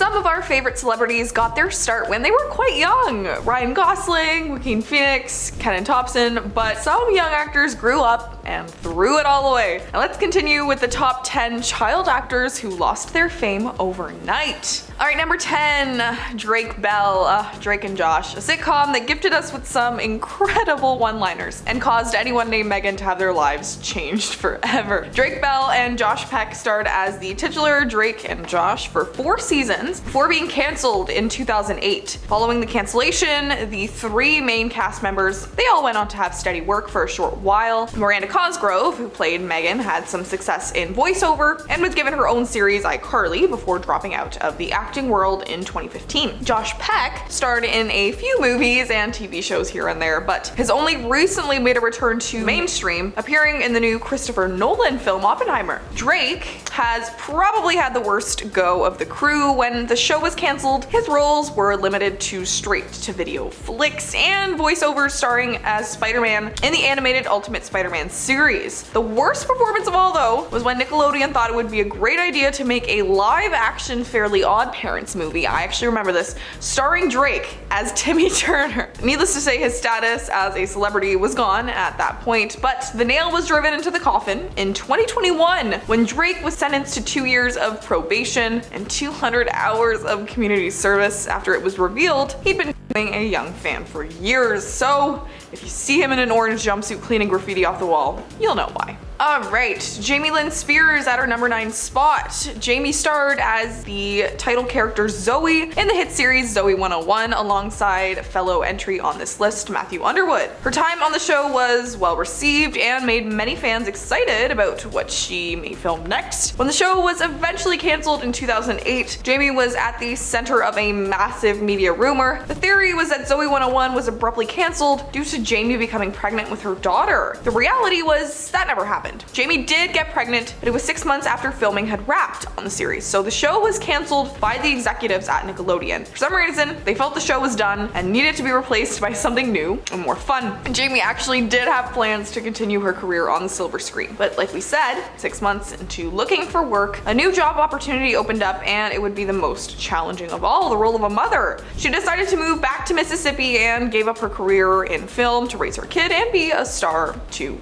Some of our favorite celebrities got their start when they were quite young. Ryan Gosling, Joaquin Phoenix, Kenan Thompson, but some young actors grew up and threw it all away. Now let's continue with the top 10 child actors who lost their fame overnight. Alright, number 10, Drake Bell, Drake and Josh, a sitcom that gifted us with some incredible one-liners and caused anyone named Megan to have their lives changed forever. Drake Bell and Josh Peck starred as the titular Drake and Josh for 4 seasons before being cancelled in 2008. Following the cancellation, the 3 main cast members, they all went on to have steady work for a short while. Miranda Cosgrove, who played Megan, had some success in voiceover and was given her own series iCarly before dropping out of the acting world in 2015. Josh Peck starred in a few movies and TV shows here and there, but has only recently made a return to mainstream, appearing in the new Christopher Nolan film Oppenheimer. Drake has probably had the worst go of the crew. When the show was cancelled, his roles were limited to straight-to-video flicks and voiceovers starring as Spider-Man in the animated Ultimate Spider-Man series. The worst performance of all, though, was when Nickelodeon thought it would be a great idea to make a live-action Fairly Odd Parents movie. I actually remember this, starring Drake as Timmy Turner. Needless to say, his status as a celebrity was gone at that point, but the nail was driven into the coffin in 2021 when Drake was sentenced to 2 years of probation and 200 hours of community service after it was revealed he'd been a young fan for years. So if you see him in an orange jumpsuit cleaning graffiti off the wall, you'll know why. Alright, Jamie Lynn Spears at her number 9 spot. Jamie starred as the title character Zoe in the hit series Zoe 101 alongside fellow entry on this list, Matthew Underwood. Her time on the show was well received and made many fans excited about what she may film next. When the show was eventually cancelled in 2008, Jamie was at the center of a massive media rumor. The theory was that Zoe 101 was abruptly cancelled due to Jamie becoming pregnant with her daughter. The reality was that never happened. Jamie did get pregnant, but it was 6 months after filming had wrapped on the series, so the show was cancelled by the executives at Nickelodeon. For some reason, they felt the show was done and needed to be replaced by something new and more fun. And Jamie actually did have plans to continue her career on the silver screen, but like we said, 6 months into looking for work, a new job opportunity opened up and it would be the most challenging of all, the role of a mother. She decided to move back to Mississippi and gave up her career in film to raise her kid and be a star to,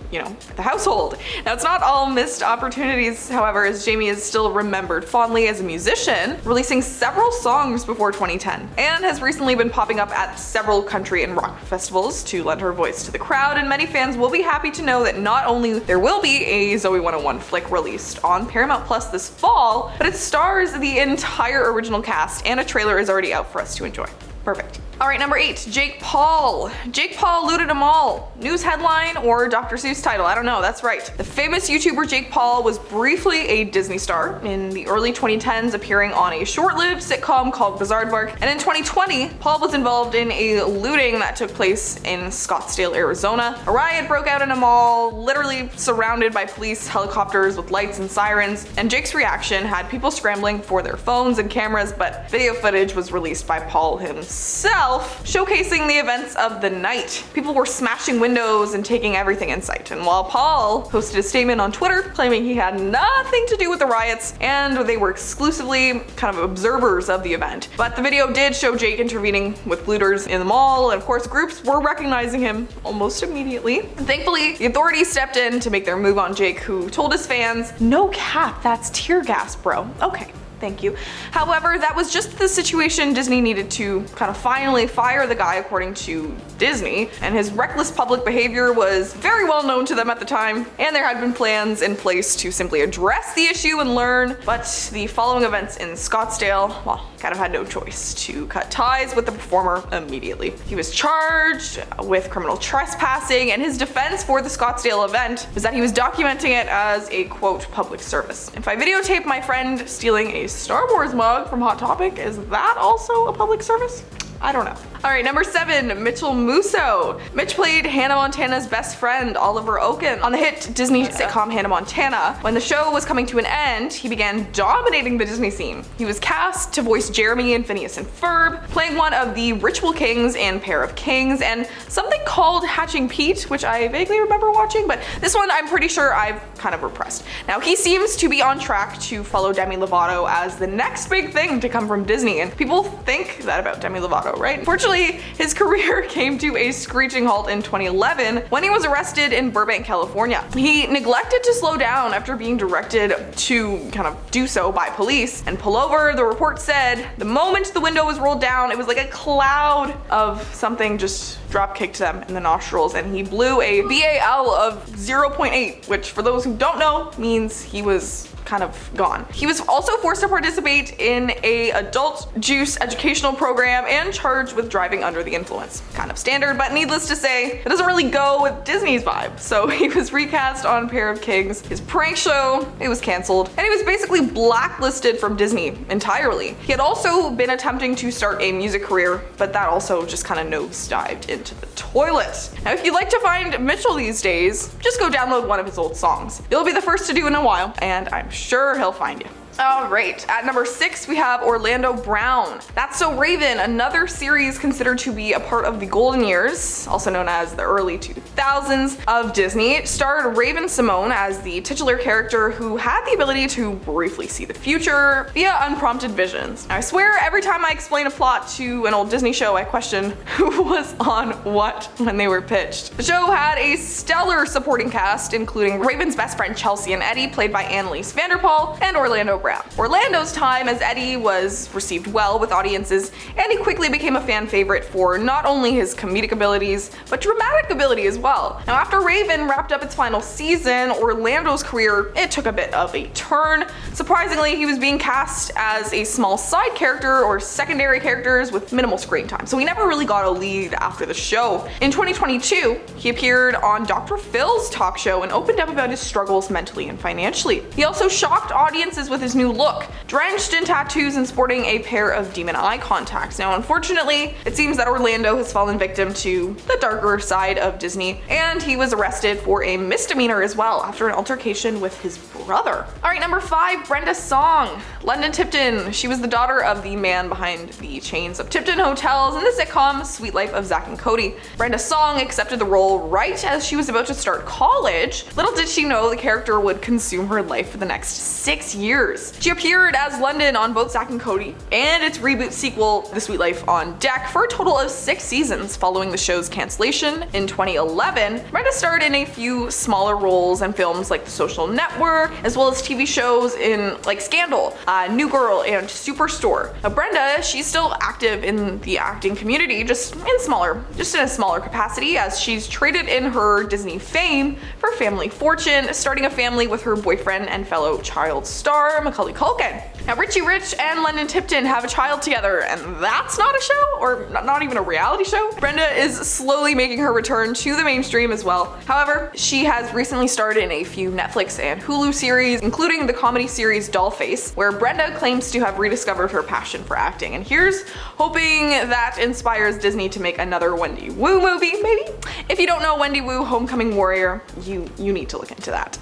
the household. Now, it's not all missed opportunities, however, as Jamie is still remembered fondly as a musician, releasing several songs before 2010, and has recently been popping up at several country and rock festivals to lend her voice to the crowd, and many fans will be happy to know that not only there will be a Zoe 101 flick released on Paramount Plus this fall, but it stars the entire original cast, and a trailer is already out for us to enjoy. Perfect. Alright, number 8, Jake Paul. Jake Paul looted them all. News headline or Dr. Seuss title, I don't know, that's right. The famous YouTuber Jake Paul was briefly a Disney star in the early 2010s, appearing on a short-lived sitcom called Bizaardvark, and in 2020, Paul was involved in a looting that took place in Scottsdale, Arizona. A riot broke out in a mall, literally surrounded by police helicopters with lights and sirens, and Jake's reaction had people scrambling for their phones and cameras, but video footage was released by Paul himself, showcasing the events of the night. People were smashing windows and taking everything in sight, and while Paul posted a statement on Twitter claiming he had nothing to do with the riots and they were exclusively kind of observers of the event. But the video did show Jake intervening with looters in the mall, and of course groups were recognizing him almost immediately. And thankfully, the authorities stepped in to make their move on Jake, who told his fans, "No cap, that's tear gas, bro." Okay. Thank you. However, that was just the situation Disney needed to kind of finally fire the guy, according to Disney, and his reckless public behavior was very well known to them at the time, and there had been plans in place to simply address the issue and learn, but the following events in Scottsdale, well, kind of had no choice to cut ties with the performer immediately. He was charged with criminal trespassing, and his defense for the Scottsdale event was that he was documenting it as a, quote, public service. If I videotape my friend stealing a Star Wars mug from Hot Topic, is that also a public service? I don't know. Alright, number 7, Mitchell Muso. Mitch played Hannah Montana's best friend, Oliver Oaken, on the hit Disney sitcom Hannah Montana. When the show was coming to an end, he began dominating the Disney scene. He was cast to voice Jeremy in Phineas and Ferb, playing one of the Ritual Kings and Pair of Kings, and something called Hatching Pete, which I vaguely remember watching, but this one I'm pretty sure I've kind of repressed. Now, he seems to be on track to follow Demi Lovato as the next big thing to come from Disney, and people think that about Demi Lovato, right? Unfortunately, his career came to a screeching halt in 2011 when he was arrested in Burbank, California. He neglected to slow down after being directed to kind of do so by police and pull over. The report said the moment the window was rolled down, it was like a cloud of something just drop kicked them in the nostrils, and he blew a BAL of 0.8, which for those who don't know means he was kind of gone. He was also forced to participate in a adult juice educational program and charged with driving under the influence. Kind of standard, but needless to say, it doesn't really go with Disney's vibe. So he was recast on Pair of Kings. His prank show, it was canceled, and he was basically blacklisted from Disney entirely. He had also been attempting to start a music career, but that also just kind of nosedived into the toilet. Now, if you'd like to find Mitchell these days, just go download one of his old songs. You'll be the first to do in a while, and I'm sure he'll find you. Alright, at number 6 we have Orlando Brown. That's So Raven, another series considered to be a part of the golden years, also known as the early 2000s of Disney. It starred Raven Simone as the titular character who had the ability to briefly see the future via unprompted visions. Now, I swear every time I explain a plot to an old Disney show, I question who was on what when they were pitched. The show had a stellar supporting cast, including Raven's best friend Chelsea and Eddie, played by Annalise Vanderpool, and Orlando Brown. Orlando's time as Eddie was received well with audiences, and he quickly became a fan favorite for not only his comedic abilities, but dramatic ability as well. Now, after Raven wrapped up its final season, Orlando's career, it took a bit of a turn. Surprisingly, he was being cast as a small side character or secondary characters with minimal screen time, so he never really got a lead after the show. In 2022, he appeared on Dr. Phil's talk show and opened up about his struggles mentally and financially. He also shocked audiences with his new look, drenched in tattoos and sporting a pair of demon eye contacts. Now, unfortunately, it seems that Orlando has fallen victim to the darker side of Disney, and he was arrested for a misdemeanor as well after an altercation with his brother. Alright, number 5, Brenda Song. London Tipton. She was the daughter of the man behind the chains of Tipton hotels in the sitcom Sweet Life of Zack and Cody. Brenda Song accepted the role right as she was about to start college. Little did she know the character would consume her life for the next 6 years. She appeared as London on both Zack and Cody and its reboot sequel, The Sweet Life on Deck, for a total of 6 seasons following the show's cancellation in 2011. Brenda starred in a few smaller roles in films like The Social Network, as well as TV shows in like Scandal, New Girl, and Superstore. Now, Brenda, she's still active in the acting community, just in a smaller capacity, as she's traded in her Disney fame for family fortune, starting a family with her boyfriend and fellow child star Macaulay Culkin. Now, Richie Rich and London Tipton have a child together, and that's not a show, or not even a reality show. Brenda is slowly making her return to the mainstream as well. However, she has recently starred in a few Netflix and Hulu series, including the comedy series Dollface, where Brenda claims to have rediscovered her passion for acting. And here's hoping that inspires Disney to make another Wendy Wu movie, maybe? If you don't know Wendy Wu, Homecoming Warrior, you need to look into that.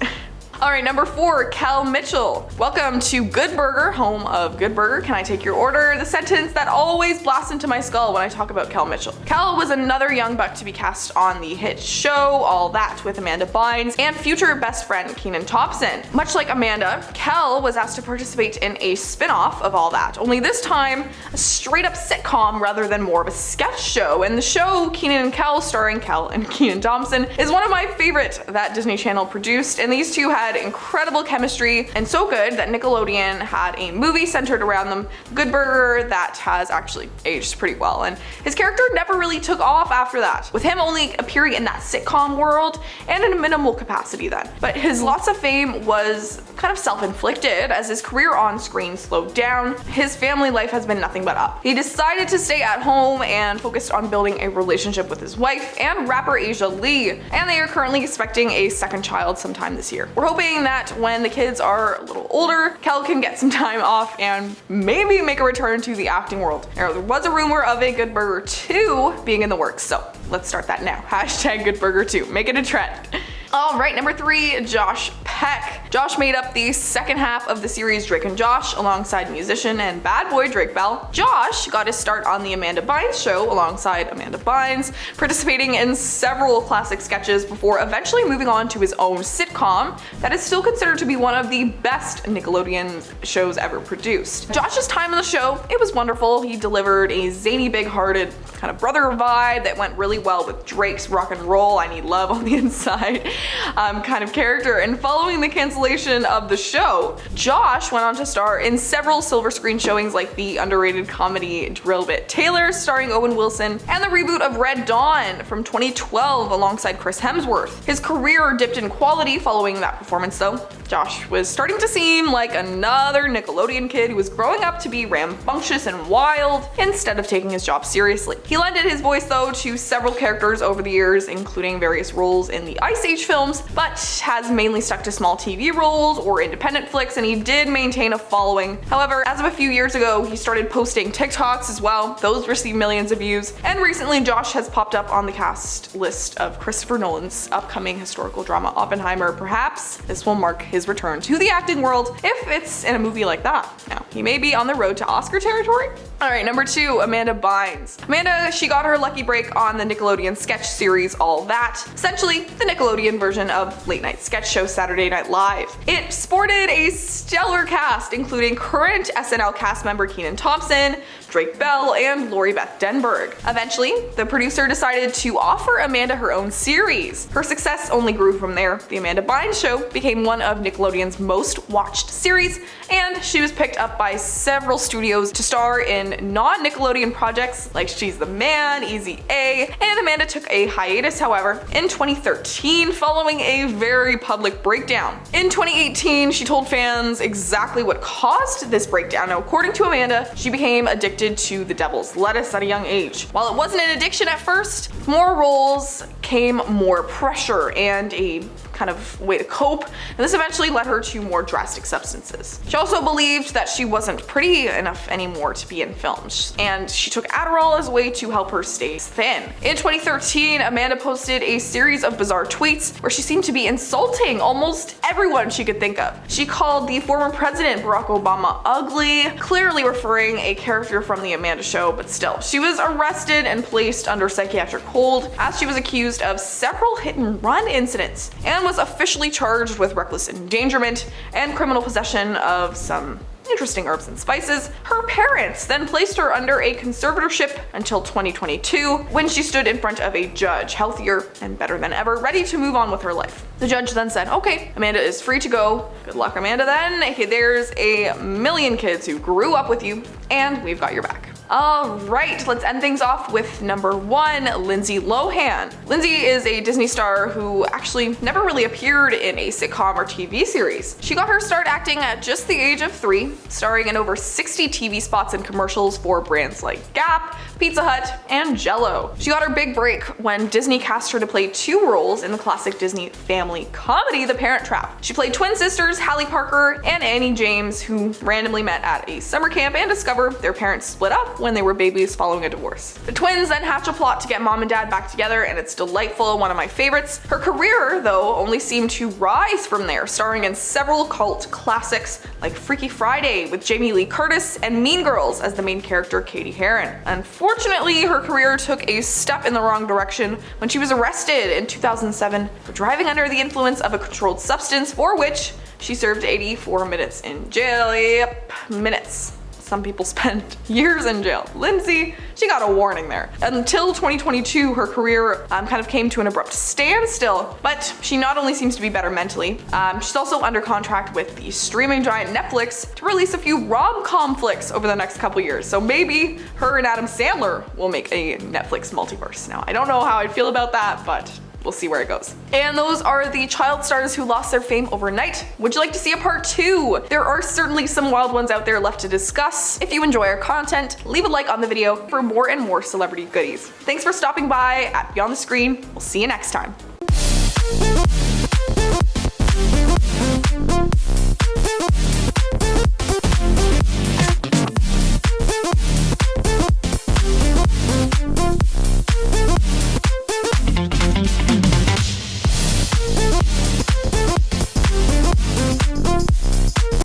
Alright, number 4, Kel Mitchell. Welcome to Good Burger, home of Good Burger. Can I take your order? The sentence that always blasts into my skull when I talk about Kel Mitchell. Kel was another young buck to be cast on the hit show All That with Amanda Bynes and future best friend Kenan Thompson. Much like Amanda, Kel was asked to participate in a spin-off of All That, only this time a straight-up sitcom rather than more of a sketch show. And the show, Kenan and Kel, starring Kel and Kenan Thompson, is one of my favorite that Disney Channel produced, and these two had incredible chemistry, and so good that Nickelodeon had a movie centered around them, Good Burger, that has actually aged pretty well, and his character never really took off after that, with him only appearing in that sitcom world and in a minimal capacity then. But his loss of fame was kind of self-inflicted as his career on screen slowed down. His family life has been nothing but up. He decided to stay at home and focused on building a relationship with his wife and rapper Asia Lee, and they are currently expecting a second child sometime this year. We're hoping that when the kids are a little older, Kel can get some time off and maybe make a return to the acting world. There was a rumor of a Good Burger 2 being in the works, so let's start that now. Hashtag Good Burger 2, make it a trend. All right, number 3, Josh Peck. Josh made up the second half of the series Drake and Josh alongside musician and bad boy Drake Bell. Josh got his start on the Amanda Bynes show alongside Amanda Bynes, participating in several classic sketches before eventually moving on to his own sitcom that is still considered to be one of the best Nickelodeon shows ever produced. Josh's time on the show, it was wonderful. He delivered a zany, big-hearted kind of brother vibe that went really well with Drake's rock and roll, I need love on the inside kind of character. And following the cancellation of the show, Josh went on to star in several silver screen showings like the underrated comedy Drill Bit Taylor starring Owen Wilson and the reboot of Red Dawn from 2012 alongside Chris Hemsworth. His career dipped in quality following that performance though. Josh was starting to seem like another Nickelodeon kid who was growing up to be rambunctious and wild instead of taking his job seriously. He lended his voice though to several characters over the years, including various roles in the Ice Age films, but has mainly stuck to small TV roles or independent flicks, and he did maintain a following. However, as of a few years ago, he started posting TikToks as well. Those received millions of views, and recently Josh has popped up on the cast list of Christopher Nolan's upcoming historical drama Oppenheimer. Perhaps this will mark his return to the acting world if it's in a movie like that. Now, he may be on the road to Oscar territory. All right, number 2, Amanda Bynes. Amanda, she got her lucky break on the Nickelodeon sketch series All That, essentially the Nickelodeon version of late night sketch show Saturday Night Live. It sported a stellar cast, including current SNL cast member Kenan Thompson, Drake Bell, and Lori Beth Denberg. Eventually, the producer decided to offer Amanda her own series. Her success only grew from there. The Amanda Bynes Show became one of Nickelodeon's most watched series, and she was picked up by several studios to star in non-Nickelodeon projects like She's the Man, Easy A, and Amanda took a hiatus, however, in 2013 following a very public breakdown. In 2018, she told fans exactly what caused this breakdown. Now, according to Amanda, she became addicted to the devil's lettuce at a young age. While it wasn't an addiction at first, more roles came more pressure and a kind of way to cope, and this eventually led her to more drastic substances. She also believed that she wasn't pretty enough anymore to be in films, and she took Adderall as a way to help her stay thin. In 2013, Amanda posted a series of bizarre tweets where she seemed to be insulting almost everyone she could think of. She called the former president Barack Obama ugly, clearly referring a character from the Amanda Show, but still. She was arrested and placed under psychiatric hold as she was accused of several hit and run incidents and was officially charged with reckless endangerment and criminal possession of some interesting herbs and spices. Her parents then placed her under a conservatorship until 2022 when she stood in front of a judge, healthier and better than ever, ready to move on with her life. The judge then said, okay, Amanda is free to go. Good luck, Amanda, then. Okay, there's a million kids who grew up with you, and we've got your back. All right, let's end things off with number 1, Lindsey Lohan. Lindsey is a Disney star who actually never really appeared in a sitcom or TV series. She got her start acting at just the age of 3, starring in over 60 TV spots and commercials for brands like Gap, Pizza Hut, and Jell-O. She got her big break when Disney cast her to play 2 roles in the classic Disney family comedy, The Parent Trap. She played twin sisters Hallie Parker and Annie James, who randomly met at a summer camp and discovered their parents split up when they were babies following a divorce. The twins then hatch a plot to get mom and dad back together, and it's delightful, one of my favorites. Her career, though, only seemed to rise from there, starring in several cult classics like Freaky Friday with Jamie Lee Curtis and Mean Girls as the main character Katie Heron. Unfortunately, her career took a step in the wrong direction when she was arrested in 2007 for driving under the influence of a controlled substance, for which she served 84 minutes in jail. Yep, minutes. Some people spend years in jail. Lindsey, she got a warning there. Until 2022, her career kind of came to an abrupt standstill, but she not only seems to be better mentally, she's also under contract with the streaming giant Netflix to release a few rom-com flicks over the next couple years. So maybe her and Adam Sandler will make a Netflix multiverse. Now, I don't know how I'd feel about that, but we'll see where it goes. And those are the child stars who lost their fame overnight. Would you like to see a part 2? There are certainly some wild ones out there left to discuss. If you enjoy our content, leave a like on the video for more and more celebrity goodies. Thanks for stopping by at Beyond the Screen. We'll see you next time.